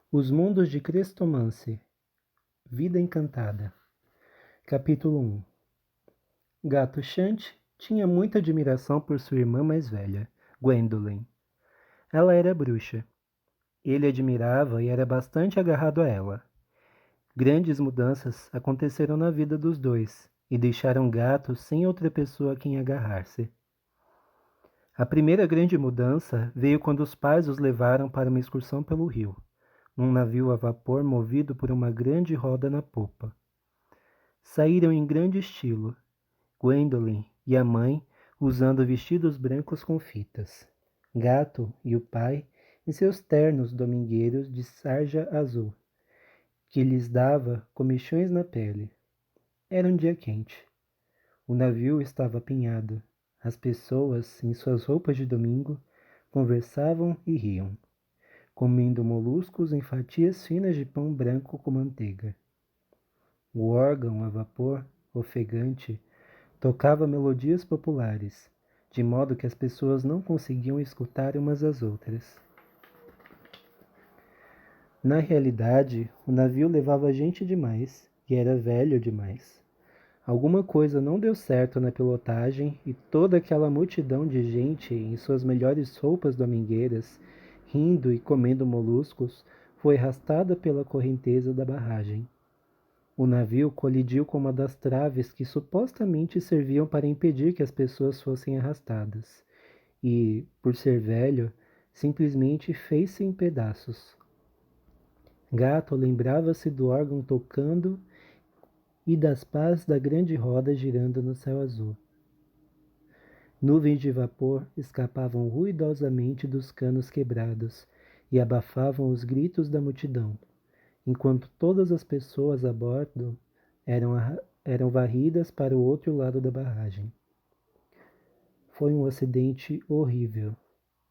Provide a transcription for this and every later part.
Os Mundos de Crestomance. Vida Encantada. Capítulo 1. Gato Chante tinha muita admiração por sua irmã mais velha, Gwendolyn. Ela era bruxa. Ele admirava e era bastante agarrado a ela. Grandes mudanças aconteceram na vida dos dois e deixaram Gato sem outra pessoa a quem agarrar-se. A primeira grande mudança veio quando os pais os levaram para uma excursão pelo rio, num navio a vapor movido por uma grande roda na popa. Saíram em grande estilo, Gwendolyn e a mãe usando vestidos brancos com fitas, Gato e o pai em seus ternos domingueiros de sarja azul, que lhes dava comichões na pele. Era um dia quente. O navio estava apinhado. As pessoas, em suas roupas de domingo, conversavam e riam, comendo moluscos em fatias finas de pão branco com manteiga. O órgão a vapor, ofegante, tocava melodias populares, de modo que as pessoas não conseguiam escutar umas às outras. Na realidade, o navio levava gente demais e era velho demais. Alguma coisa não deu certo na pilotagem e toda aquela multidão de gente em suas melhores roupas domingueiras, rindo e comendo moluscos, foi arrastada pela correnteza da barragem. O navio colidiu com uma das traves que supostamente serviam para impedir que as pessoas fossem arrastadas, e, por ser velho, simplesmente fez-se em pedaços. Gato lembrava-se do órgão tocando e das pás da grande roda girando no céu azul. Nuvens de vapor escapavam ruidosamente dos canos quebrados e abafavam os gritos da multidão, enquanto todas as pessoas a bordo eram varridas para o outro lado da barragem. Foi um acidente horrível.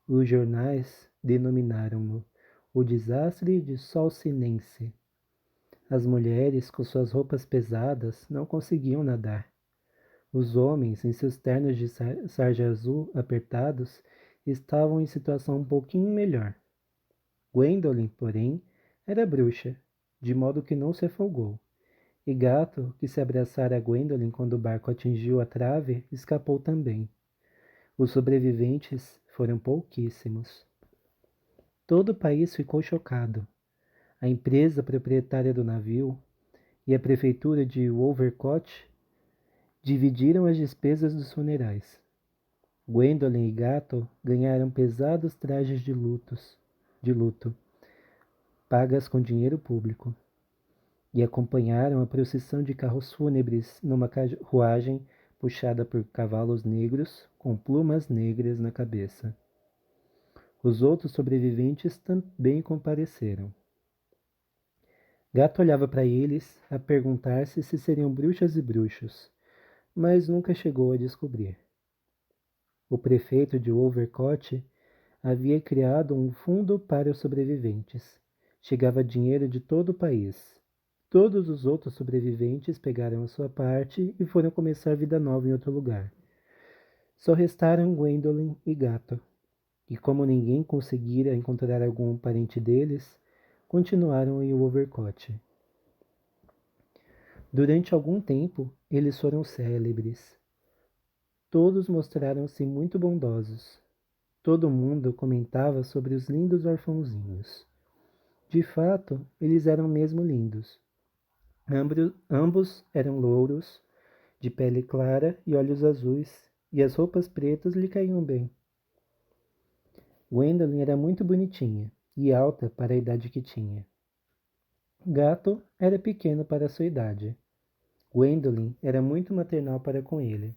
Os jornais denominaram-no o desastre de Solsinense. As mulheres, com suas roupas pesadas, não conseguiam nadar. Os homens, em seus ternos de sarja azul apertados, estavam em situação um pouquinho melhor. Gwendolyn, porém, era bruxa, de modo que não se afogou. E Gato, que se abraçara a Gwendolyn quando o barco atingiu a trave, escapou também. Os sobreviventes foram pouquíssimos. Todo o país ficou chocado. A empresa proprietária do navio e a prefeitura de Wolvercott dividiram as despesas dos funerais. Gwendolyn e Gato ganharam pesados trajes de luto, pagas com dinheiro público, e acompanharam a procissão de carros fúnebres numa carruagem puxada por cavalos negros com plumas negras na cabeça. Os outros sobreviventes também compareceram. Gato olhava para eles a perguntar-se se seriam bruxas e bruxos, mas nunca chegou a descobrir. O prefeito de Wolvercott havia criado um fundo para os sobreviventes. Chegava dinheiro de todo o país. Todos os outros sobreviventes pegaram a sua parte e foram começar vida nova em outro lugar. Só restaram Gwendolyn e Gato, e como ninguém conseguira encontrar algum parente deles, continuaram em Wolvercott. Durante algum tempo, eles foram célebres. Todos mostraram-se muito bondosos. Todo mundo comentava sobre os lindos orfãozinhos. De fato, eles eram mesmo lindos. Ambos eram louros, de pele clara e olhos azuis, e as roupas pretas lhe caíam bem. Gwendolyn era muito bonitinha e alta para a idade que tinha. Gato era pequeno para a sua idade. Gwendolyn era muito maternal para com ele,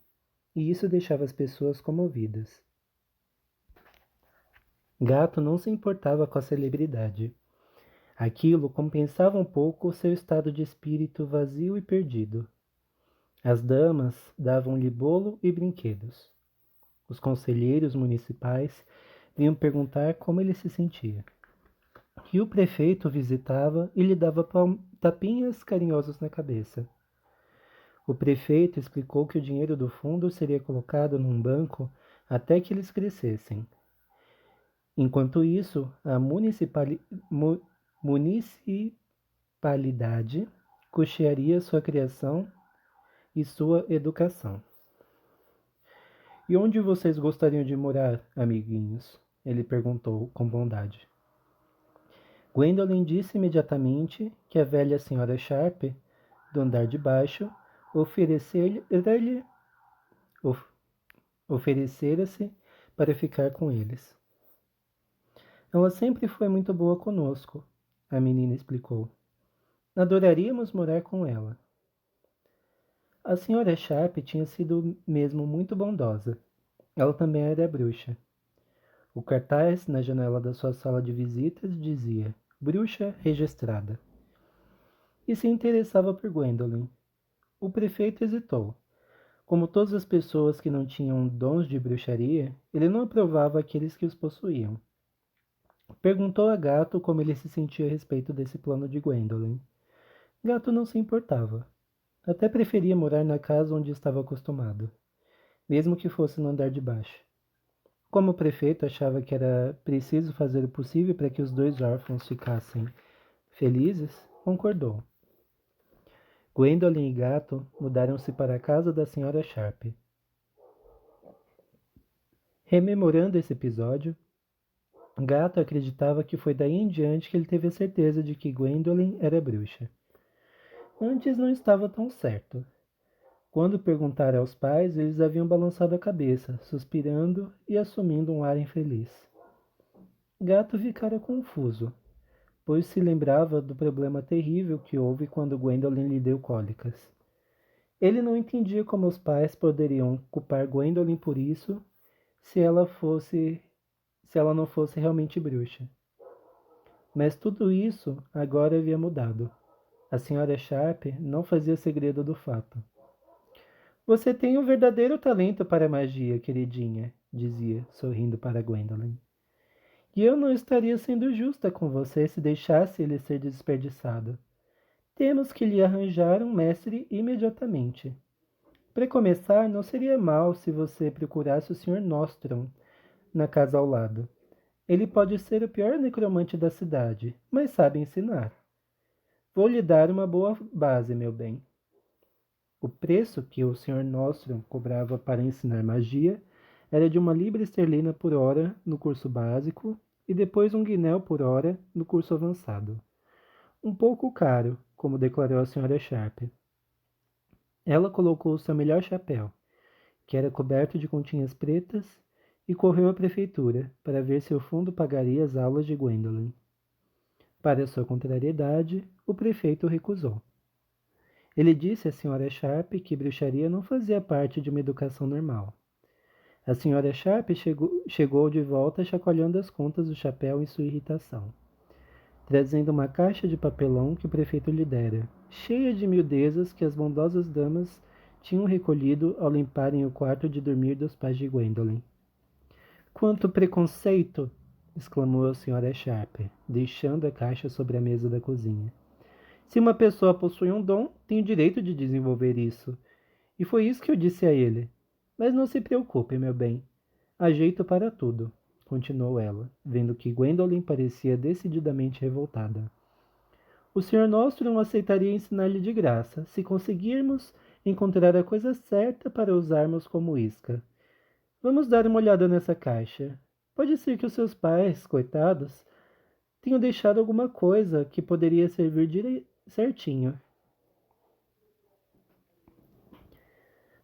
e isso deixava as pessoas comovidas. Gato não se importava com a celebridade. Aquilo compensava um pouco o seu estado de espírito vazio e perdido. As damas davam-lhe bolo e brinquedos. Os conselheiros municipais vinham perguntar como ele se sentia. E o prefeito o visitava e lhe dava tapinhas carinhosos na cabeça. O prefeito explicou que o dinheiro do fundo seria colocado num banco até que eles crescessem. Enquanto isso, municipalidade custearia sua criação e sua educação. E onde vocês gostariam de morar, amiguinhos? Ele perguntou com bondade. Gwendolen disse imediatamente que a velha senhora Sharp, do andar de baixo, oferecera-se para ficar com eles. Ela sempre foi muito boa conosco, a menina explicou. Adoraríamos morar com ela. A senhora Sharp tinha sido mesmo muito bondosa. Ela também era bruxa. O cartaz na janela da sua sala de visitas dizia Bruxa Registrada. E se interessava por Gwendolen. O prefeito hesitou. Como todas as pessoas que não tinham dons de bruxaria, ele não aprovava aqueles que os possuíam. Perguntou a Gato como ele se sentia a respeito desse plano de Gwendolen. Gato não se importava. Até preferia morar na casa onde estava acostumado, mesmo que fosse no andar de baixo. Como o prefeito achava que era preciso fazer o possível para que os dois órfãos ficassem felizes, concordou. Gwendolen e Gato mudaram-se para a casa da senhora Sharp. Rememorando esse episódio, Gato acreditava que foi daí em diante que ele teve a certeza de que Gwendolen era bruxa. Antes não estava tão certo. Quando perguntara aos pais, eles haviam balançado a cabeça, suspirando e assumindo um ar infeliz. Gato ficara confuso, pois se lembrava do problema terrível que houve quando Gwendolen lhe deu cólicas. Ele não entendia como os pais poderiam culpar Gwendolen por isso se ela não fosse realmente bruxa. Mas tudo isso agora havia mudado. A senhora Sharp não fazia segredo do fato. Você tem um verdadeiro talento para a magia, queridinha, dizia, sorrindo para Gwendolen. E eu não estaria sendo justa com você se deixasse ele ser desperdiçado. Temos que lhe arranjar um mestre imediatamente. Para começar, não seria mal se você procurasse o Sr. Nostrum na casa ao lado. Ele pode ser o pior necromante da cidade, mas sabe ensinar. Vou lhe dar uma boa base, meu bem. O preço que o Sr. Nostrum cobrava para ensinar magia era de 1 libra esterlina por hora no curso básico e depois 1 guinéu por hora no curso avançado. Um pouco caro, como declarou a Sra. Sharp. Ela colocou seu melhor chapéu, que era coberto de continhas pretas, e correu à prefeitura para ver se o fundo pagaria as aulas de Gwendolen. Para sua contrariedade, o prefeito recusou. Ele disse à Sra. Sharp que bruxaria não fazia parte de uma educação normal. A Sra. Sharp chegou de volta chacoalhando as contas do chapéu em sua irritação, trazendo uma caixa de papelão que o prefeito lhe dera, cheia de miudezas que as bondosas damas tinham recolhido ao limparem o quarto de dormir dos pais de Gwendolen. Quanto preconceito! Exclamou a Sra. Sharp, deixando a caixa sobre a mesa da cozinha. Se uma pessoa possui um dom, tem o direito de desenvolver isso. E foi isso que eu disse a ele. Mas não se preocupe, meu bem. Há jeito para tudo, continuou ela, vendo que Gwendolen parecia decididamente revoltada. O Sr. Nostrum aceitaria ensinar-lhe de graça, se conseguirmos encontrar a coisa certa para usarmos como isca. Vamos dar uma olhada nessa caixa. Pode ser que os seus pais, coitados, tenham deixado alguma coisa que poderia servir certinho.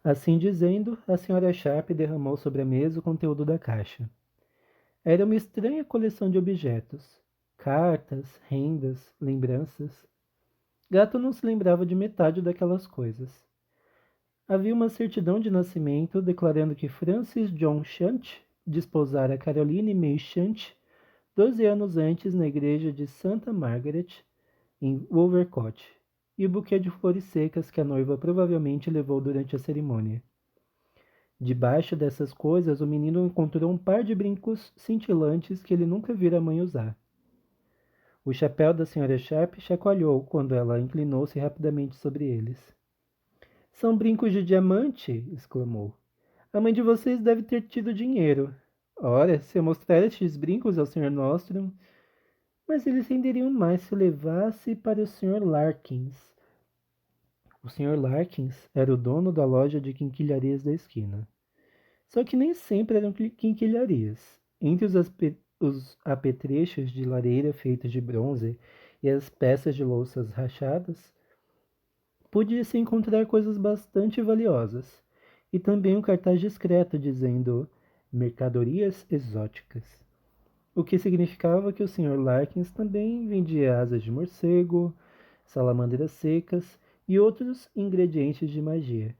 Assim dizendo, a Sra. Sharp derramou sobre a mesa o conteúdo da caixa. Era uma estranha coleção de objetos. Cartas, rendas, lembranças. Gato não se lembrava de metade daquelas coisas. Havia uma certidão de nascimento declarando que Francis John Shunt desposara Caroline May Shunt 12 anos antes na igreja de Santa Margaret, em Wolvercote, e o buquê de flores secas que a noiva provavelmente levou durante a cerimônia. Debaixo dessas coisas, o menino encontrou um par de brincos cintilantes que ele nunca vira a mãe usar. O chapéu da Sra. Sharp chacoalhou quando ela inclinou-se rapidamente sobre eles. São brincos de diamante! Exclamou. A mãe de vocês deve ter tido dinheiro. Ora, se eu mostrar estes brincos ao Sr. Nostrum... Mas eles renderiam mais se levasse para o Sr. Larkins. O Sr. Larkins era o dono da loja de quinquilharias da esquina. Só que nem sempre eram quinquilharias. Entre os apetrechos de lareira feitos de bronze e as peças de louças rachadas, podia-se encontrar coisas bastante valiosas, e também um cartaz discreto dizendo mercadorias exóticas, o que significava que o Sr. Larkins também vendia asas de morcego, salamandras secas e outros ingredientes de magia.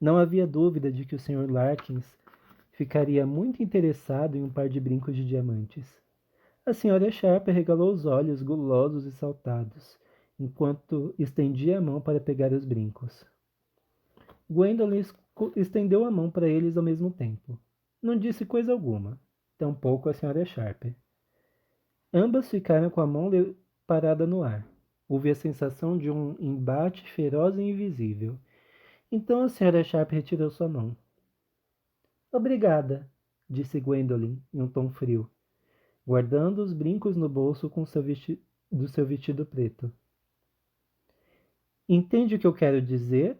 Não havia dúvida de que o Sr. Larkins ficaria muito interessado em um par de brincos de diamantes. A Sra. Sharp regalou os olhos gulosos e saltados, enquanto estendia a mão para pegar os brincos. Gwendolen estendeu a mão para eles ao mesmo tempo. Não disse coisa alguma, tampouco a Sra. Sharp. Ambas ficaram com a mão parada no ar. Houve a sensação de um embate feroz e invisível. Então a Sra. Sharp retirou sua mão. Obrigada, disse Gwendolen em um tom frio, guardando os brincos no bolso do seu vestido preto. Entende o que eu quero dizer?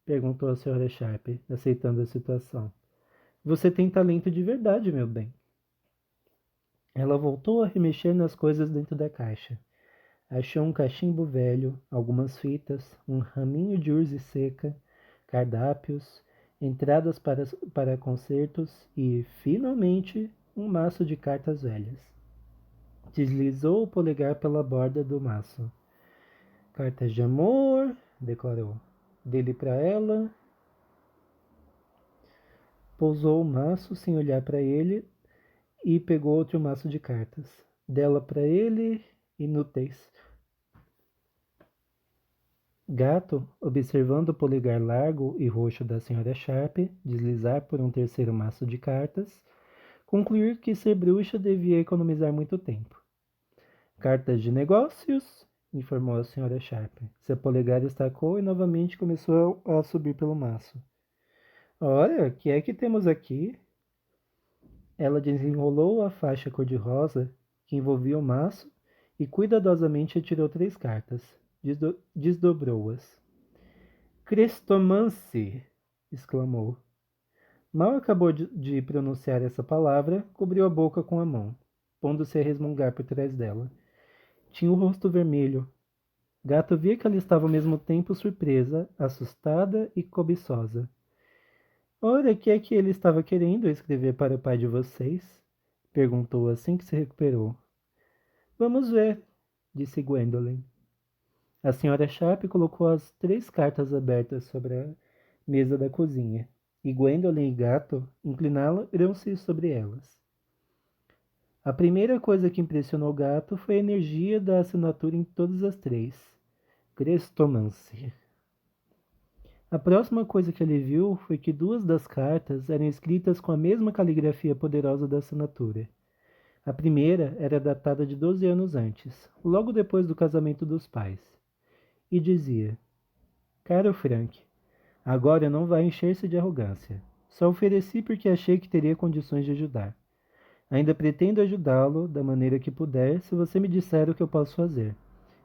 Perguntou a Sra. Sharp, aceitando a situação. Você tem talento de verdade, meu bem. Ela voltou a remexer nas coisas dentro da caixa. Achou um cachimbo velho, algumas fitas, um raminho de urze seca, cardápios, entradas para concertos e, finalmente, um maço de cartas velhas. Deslizou o polegar pela borda do maço. Cartas de amor, declarou. Dele para ela. Pousou o maço sem olhar para ele e pegou outro maço de cartas. Dela para ele, inúteis. Gato, observando o polegar largo e roxo da Sra. Sharp deslizar por um terceiro maço de cartas, concluiu que ser bruxa devia economizar muito tempo. Cartas de negócios, informou a Sra. Sharp. Seu polegar estacou e novamente começou a subir pelo maço. Olha, o que é que temos aqui? Ela desenrolou a faixa cor-de-rosa que envolvia o maço e cuidadosamente retirou 3 cartas. Desdobrou-as. Crestomance! Exclamou. Mal acabou de pronunciar essa palavra, cobriu a boca com a mão, pondo-se a resmungar por trás dela. Tinha o rosto vermelho. Gato via que ela estava ao mesmo tempo surpresa, assustada e cobiçosa. Ora, o que é que ele estava querendo escrever para o pai de vocês? Perguntou assim que se recuperou. Vamos ver, disse Gwendolen. A Sra. Sharp colocou as 3 cartas abertas sobre a mesa da cozinha, e Gwendolen e Gato inclinaram-se sobre elas. A primeira coisa que impressionou Gato foi a energia da assinatura em todas as 3. Crestomance. A próxima coisa que ele viu foi que 2 das cartas eram escritas com a mesma caligrafia poderosa da assinatura. A primeira era datada de 12 anos antes, logo depois do casamento dos pais, e dizia: Caro Frank, agora não vai encher-se de arrogância. Só ofereci porque achei que teria condições de ajudar. Ainda pretendo ajudá-lo da maneira que puder se você me disser o que eu posso fazer.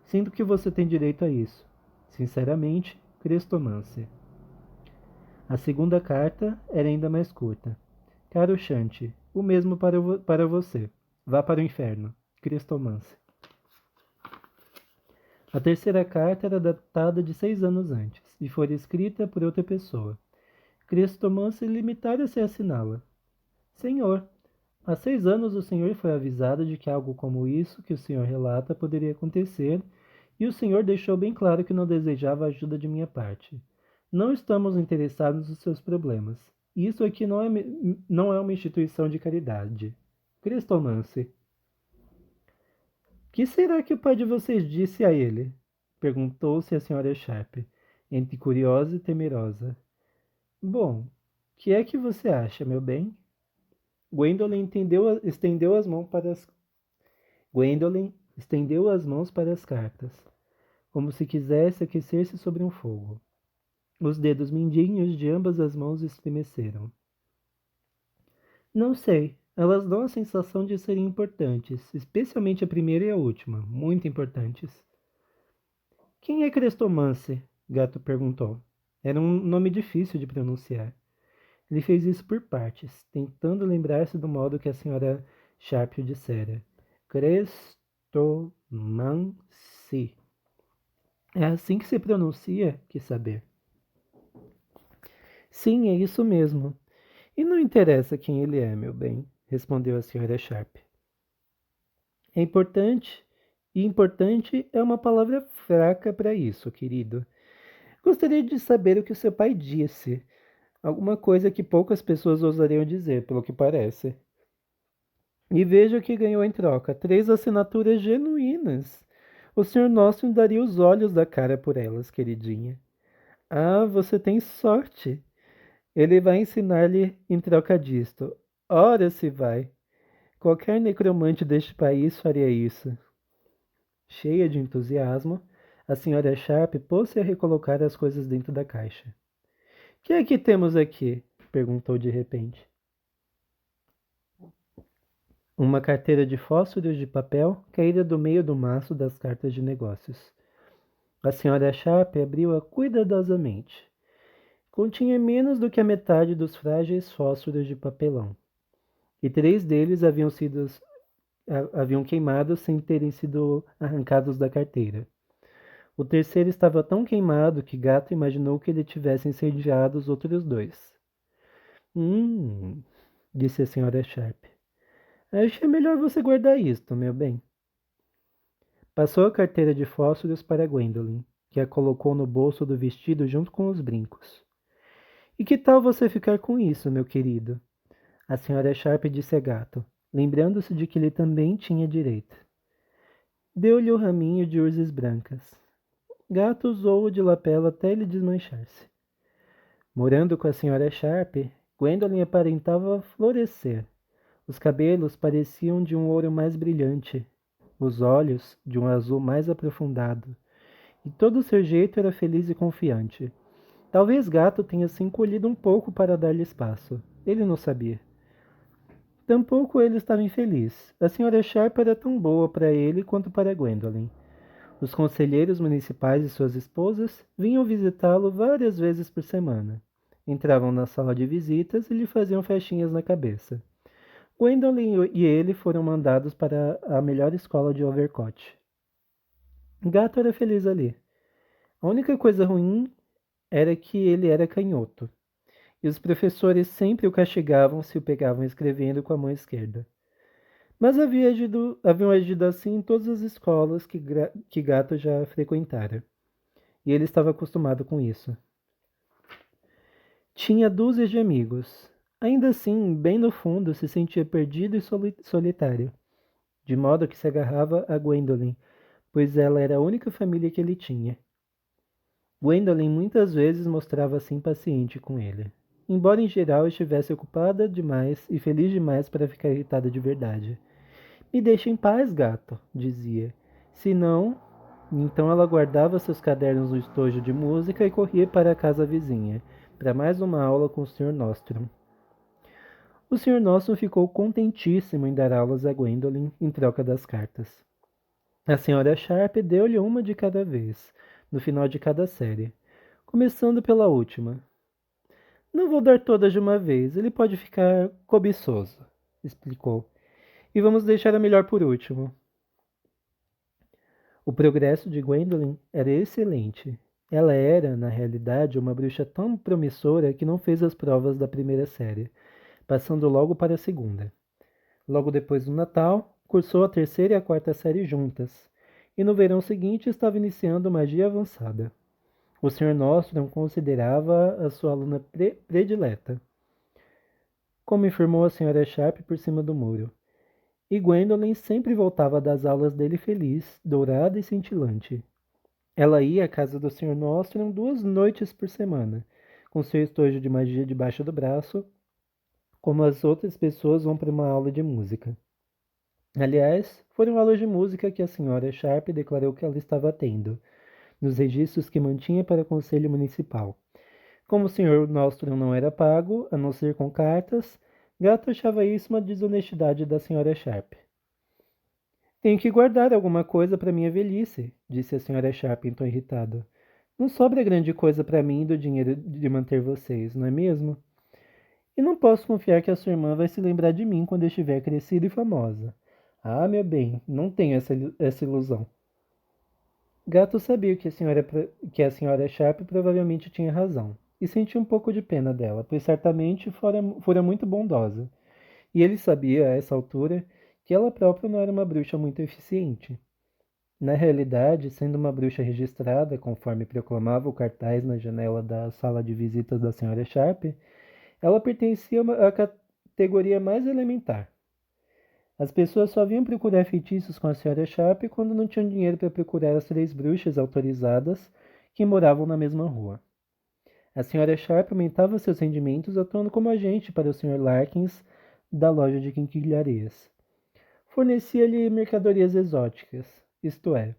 Sinto que você tem direito a isso. Sinceramente, Crestomance. A segunda carta era ainda mais curta. Caro Shanti, o mesmo para você. Vá para o inferno. Crestomance. A terceira carta era datada de 6 anos antes e foi escrita por outra pessoa. Crestomance limitara-se a assiná-la. Senhor, há 6 anos o senhor foi avisado de que algo como isso que o senhor relata poderia acontecer, e o senhor deixou bem claro que não desejava ajuda de minha parte. Não estamos interessados nos seus problemas. Isso aqui não é uma instituição de caridade. Crestomance. Que será que o pai de vocês disse a ele? Perguntou-se a Sra. Sharp, entre curiosa e temerosa. Bom, que é que você acha, meu bem? Gwendolen estendeu as mãos para as cartas, como se quisesse aquecer-se sobre um fogo. Os dedos mindinhos de ambas as mãos estremeceram. Não sei, Elas dão a sensação de serem importantes, especialmente a primeira e a última, muito importantes. Quem é Crestomancer? Gato perguntou. Era um nome difícil de pronunciar. Ele fez isso por partes, tentando lembrar-se do modo que a senhora Sharp o dissera. Crestomancer. É assim que se pronuncia? Quis saber. Sim, é isso mesmo. E não interessa quem ele é, meu bem, respondeu a senhora Sharp. É importante, e importante é uma palavra fraca para isso, querido. Gostaria de saber o que o seu pai disse. Alguma coisa que poucas pessoas ousariam dizer, pelo que parece. E veja o que ganhou em troca: 3 assinaturas genuínas. O Sr. Nostrum daria os olhos da cara por elas, queridinha. Ah, você tem sorte. Ele vai ensinar-lhe em troca disto. Ora se vai. Qualquer necromante deste país faria isso. Cheia de entusiasmo, a senhora Sharp pôs-se a recolocar as coisas dentro da caixa. Que é que temos aqui? Perguntou de repente. Uma carteira de fósforos de papel caíra do meio do maço das cartas de negócios. A senhora Sharp abriu-a cuidadosamente. Continha menos do que a metade dos frágeis fósforos de papelão, e 3 deles haviam queimado sem terem sido arrancados da carteira. O terceiro estava tão queimado que Gato imaginou que ele tivesse incendiado os outros 2. Disse a senhora Sharp. Acho que é melhor você guardar isto, meu bem. Passou a carteira de fósforos para Gwendolen, que a colocou no bolso do vestido junto com os brincos. E que tal você ficar com isso, meu querido? A senhora Sharp disse a Gato, lembrando-se de que ele também tinha direito. Deu-lhe o raminho de urzes brancas. Gato usou-o de lapela até ele desmanchar-se. Morando com a senhora Sharp, Gwendolen aparentava florescer. Os cabelos pareciam de um ouro mais brilhante, os olhos de um azul mais aprofundado, e todo o seu jeito era feliz e confiante. Talvez Gato tenha se encolhido um pouco para dar-lhe espaço. Ele não sabia. Tampouco ele estava infeliz. A senhora Sharp era tão boa para ele quanto para Gwendolen. Os conselheiros municipais e suas esposas vinham visitá-lo várias vezes por semana. Entravam na sala de visitas e lhe faziam festinhas na cabeça. Gwendolen e ele foram mandados para a melhor escola de Overcott. Gato era feliz ali. A única coisa ruim era que ele era canhoto, e os professores sempre o castigavam se o pegavam escrevendo com a mão esquerda. Mas haviam agido assim em todas as escolas que Gato já frequentara, e ele estava acostumado com isso. Tinha dúzias de amigos. Ainda assim, bem no fundo, se sentia perdido e solitário, de modo que se agarrava a Gwendolen, pois ela era a única família que ele tinha. Gwendolen muitas vezes mostrava-se impaciente com ele, embora em geral estivesse ocupada demais e feliz demais para ficar irritada de verdade. Me deixe em paz, gato, dizia. Se não, então ela guardava seus cadernos no estojo de música e corria para a casa vizinha, para mais uma aula com o Sr. Nostrum. O Sr. Nostrum ficou contentíssimo em dar aulas a Gwendolen em troca das cartas. A senhora Sharp deu-lhe uma de cada vez, no final de cada série, começando pela última. Não vou dar todas de uma vez, ele pode ficar cobiçoso, explicou. E vamos deixar a melhor por último. O progresso de Gwendolen era excelente. Ela era, na realidade, uma bruxa tão promissora que não fez as provas da primeira série, passando logo para a segunda. Logo depois do Natal, cursou a terceira e a quarta série juntas, e no verão seguinte estava iniciando magia avançada. O Sr. Nostrum considerava a sua aluna predileta, como informou a Sra. Sharp por cima do muro. E Gwendolen sempre voltava das aulas dele feliz, dourada e cintilante. Ela ia à casa do Sr. Nostrum 2 noites por semana, com seu estojo de magia debaixo do braço, como as outras pessoas vão para uma aula de música. Aliás, foram aulas de música que a Sra. Sharp declarou que ela estava tendo, nos registros que mantinha para o Conselho Municipal. Como o Sr. Nostrum não era pago, a não ser com cartas, Gato achava isso uma desonestidade da senhora Sharp. Tenho que guardar alguma coisa para minha velhice, disse a senhora Sharp em tom irritado. Não sobra grande coisa para mim do dinheiro de manter vocês, não é mesmo? E não posso confiar que a sua irmã vai se lembrar de mim quando eu estiver crescida e famosa. Ah, meu bem, não tenho essa ilusão. Gato sabia que a senhora Sharp provavelmente tinha razão, e sentia um pouco de pena dela, pois certamente fora muito bondosa. E ele sabia, a essa altura, que ela própria não era uma bruxa muito eficiente. Na realidade, sendo uma bruxa registrada, conforme proclamava o cartaz na janela da sala de visitas da senhora Sharp, ela pertencia à categoria mais elementar. As pessoas só vinham procurar feitiços com a senhora Sharp quando não tinham dinheiro para procurar as 3 bruxas autorizadas que moravam na mesma rua. A senhora Sharp aumentava seus rendimentos atuando como agente para o Sr. Larkins da loja de quinquilharias. Fornecia-lhe mercadorias exóticas, isto é,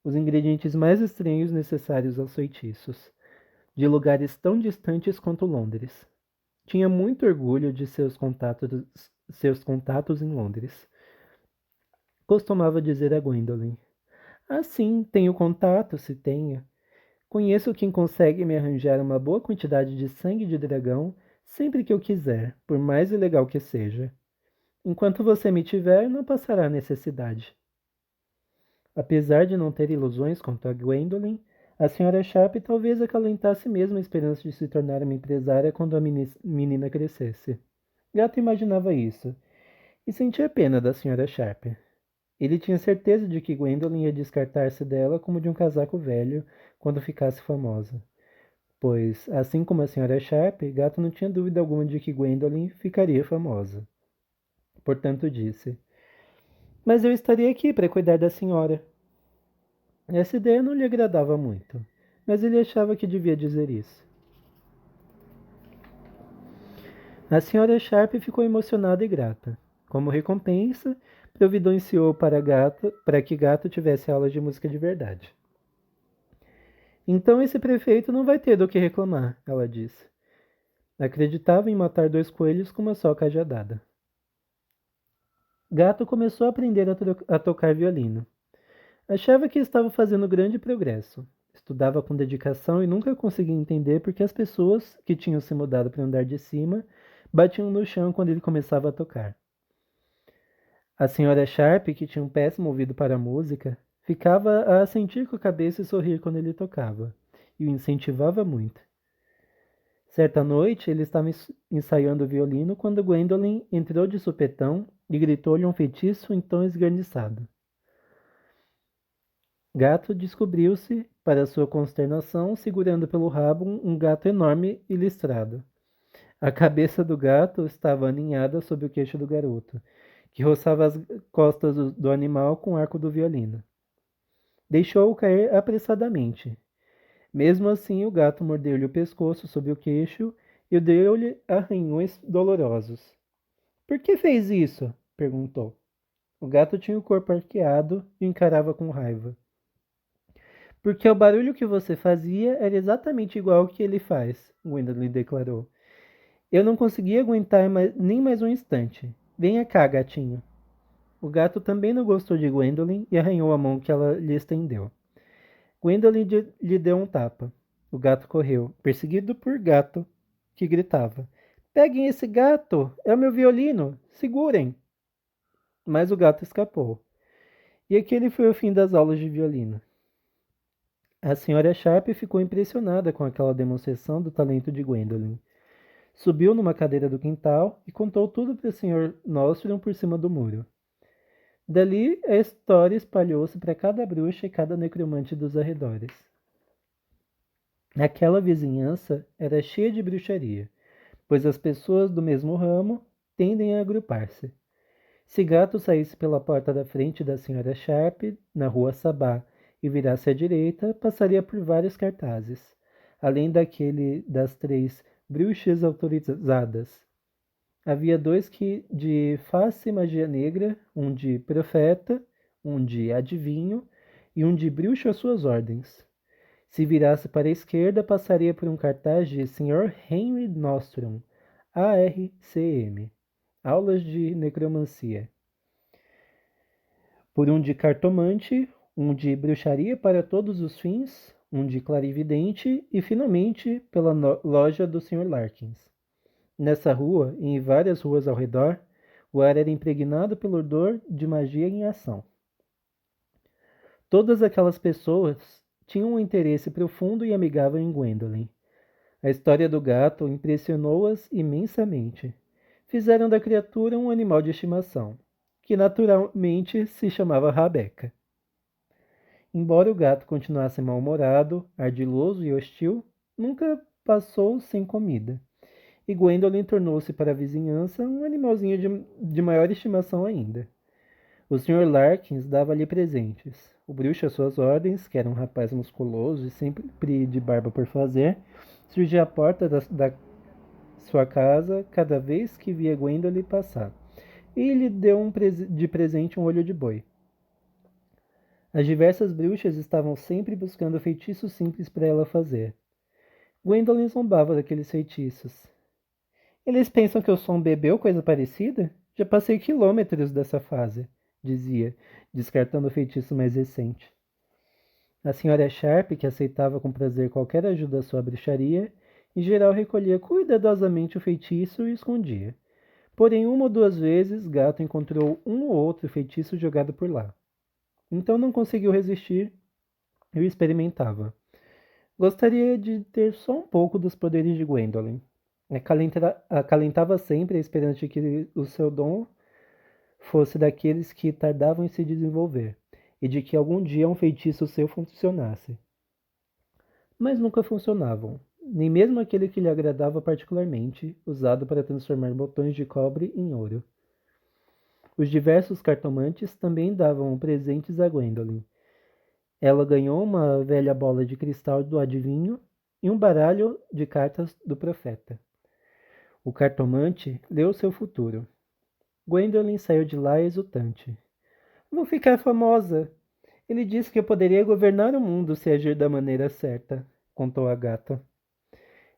os ingredientes mais estranhos necessários aos feitiços, de lugares tão distantes quanto Londres. Tinha muito orgulho de seus contatos em Londres. Costumava dizer a Gwendolen: "Ah, sim, tenho contato, se tenho. Conheço quem consegue me arranjar uma boa quantidade de sangue de dragão sempre que eu quiser, por mais ilegal que seja. Enquanto você me tiver, não passará necessidade." Apesar de não ter ilusões quanto a Gwendolen, a senhora Sharp talvez acalentasse mesmo a esperança de se tornar uma empresária quando a menina crescesse. Gato imaginava isso, e sentia pena da senhora Sharp. Ele tinha certeza de que Gwendolen ia descartar-se dela como de um casaco velho quando ficasse famosa. Pois, assim como a senhora Sharp, Gato não tinha dúvida alguma de que Gwendolen ficaria famosa. Portanto, disse: "Mas eu estaria aqui para cuidar da senhora." Essa ideia não lhe agradava muito, mas ele achava que devia dizer isso. A senhora Sharp ficou emocionada e grata. Como recompensa, providenciou para que Gato tivesse aulas de música de verdade. "Então esse prefeito não vai ter do que reclamar," ela disse. Acreditava em matar 2 coelhos com uma só cajadada. Gato começou a aprender a tocar violino. Achava que estava fazendo grande progresso. Estudava com dedicação e nunca conseguia entender por que as pessoas que tinham se mudado para o andar de cima batiam no chão quando ele começava a tocar. A senhora Sharp, que tinha um péssimo ouvido para a música, ficava a assentir com a cabeça e sorrir quando ele tocava, e o incentivava muito. Certa noite, ele estava ensaiando o violino quando Gwendolen entrou de supetão e gritou-lhe um feitiço em tom esganiçado. Gato descobriu-se, para sua consternação, segurando pelo rabo um gato enorme e listrado. A cabeça do gato estava aninhada sob o queixo do garoto, que roçava as costas do animal com o arco do violino. Deixou-o cair apressadamente. Mesmo assim, o gato mordeu-lhe o pescoço sob o queixo e deu-lhe arranhões dolorosos. "Por que fez isso?" perguntou. O gato tinha o corpo arqueado e o encarava com raiva. "Porque o barulho que você fazia era exatamente igual ao que ele faz," Gwendolyn declarou. "Eu não conseguia aguentar nem mais um instante. Venha cá, gatinho." O gato também não gostou de Gwendolyn e arranhou a mão que ela lhe estendeu. Gwendolyn lhe deu um tapa. O gato correu, perseguido por Gato, que gritava: "Peguem esse gato! É o meu violino! Segurem!" Mas o gato escapou. E aquele foi o fim das aulas de violino. A senhora Sharp ficou impressionada com aquela demonstração do talento de Gwendolyn. Subiu numa cadeira do quintal e contou tudo para o Sr. Nostrum por cima do muro. Dali, a história espalhou-se para cada bruxa e cada necromante dos arredores. Aquela vizinhança era cheia de bruxaria, pois as pessoas do mesmo ramo tendem a agrupar-se. Se Gato saísse pela porta da frente da senhora Sharp, na rua Sabá, e virasse à direita, passaria por vários cartazes, além daquele das 3 bruxas autorizadas. Havia 2 de face e magia negra, um de profeta, um de adivinho e um de bruxo às suas ordens. Se virasse para a esquerda, passaria por um cartaz de Sr. Henry Nostrum, ARCM. aulas de necromancia. Por um de cartomante, um de bruxaria para todos os fins, um de clarividente e, finalmente, pela loja do Sr. Larkins. Nessa rua e em várias ruas ao redor, o ar era impregnado pelo odor de magia em ação. Todas aquelas pessoas tinham um interesse profundo e amigável em Gwendolyn. A história do gato impressionou-as imensamente. Fizeram da criatura um animal de estimação, que naturalmente se chamava Rabeca. Embora o gato continuasse mal-humorado, ardiloso e hostil, nunca passou sem comida. E Gwendolyn tornou-se para a vizinhança um animalzinho de maior estimação ainda. O Sr. Larkins dava-lhe presentes. O bruxo, às suas ordens, que era um rapaz musculoso e sempre de barba por fazer, surgia à porta da sua casa cada vez que via Gwendolyn passar, e lhe deu de presente um olho de boi. As diversas bruxas estavam sempre buscando feitiços simples para ela fazer. Gwendolyn zombava daqueles feitiços. Eles pensam que eu sou um bebê ou coisa parecida? Já passei quilômetros dessa fase, dizia, descartando o feitiço mais recente. A senhora Sharp, que aceitava com prazer qualquer ajuda à sua bruxaria, em geral recolhia cuidadosamente o feitiço e o escondia. Porém, uma ou duas vezes, Gato encontrou um ou outro feitiço jogado por lá. Então não conseguiu resistir e o experimentava. Gostaria de ter só um pouco dos poderes de Gwendolyn. Acalentava sempre a esperança de que o seu dom fosse daqueles que tardavam em se desenvolver, e de que algum dia um feitiço seu funcionasse. Mas nunca funcionavam, nem mesmo aquele que lhe agradava particularmente, usado para transformar botões de cobre em ouro. Os diversos cartomantes também davam presentes a Gwendolyn. Ela ganhou uma velha bola de cristal do adivinho e um baralho de cartas do profeta. O cartomante leu seu futuro. Gwendolyn saiu de lá exultante. Vou ficar famosa. Ele disse que eu poderia governar o mundo se agir da maneira certa, contou a gata.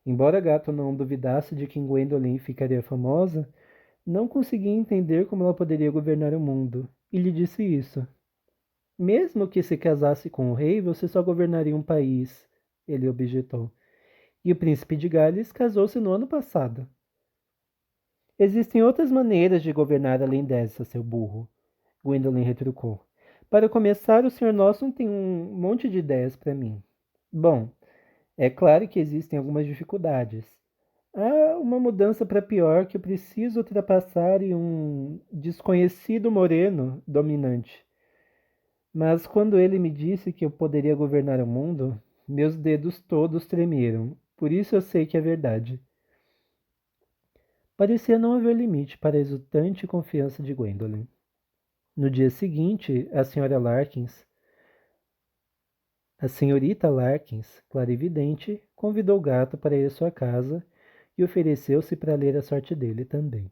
Embora a gata não duvidasse de que Gwendolyn ficaria famosa, não conseguia entender como ela poderia governar o mundo, e lhe disse isso. Mesmo que se casasse com o rei, você só governaria um país, ele objetou. E o príncipe de Gales casou-se no ano passado. Existem outras maneiras de governar além dessa, seu burro, Gwendolyn retrucou. Para começar, o Sr. Norton tem um monte de ideias para mim. Bom, é claro que existem algumas dificuldades. Há uma mudança para pior que eu preciso ultrapassar e um desconhecido moreno dominante. Mas quando ele me disse que eu poderia governar o mundo, meus dedos todos tremeram. Por isso eu sei que é verdade. Parecia não haver limite para a exultante confiança de Gwendolyn. No dia seguinte, a senhorita Larkins, clarividente, convidou o gato para ir à sua casa e ofereceu-se para ler a sorte dele também.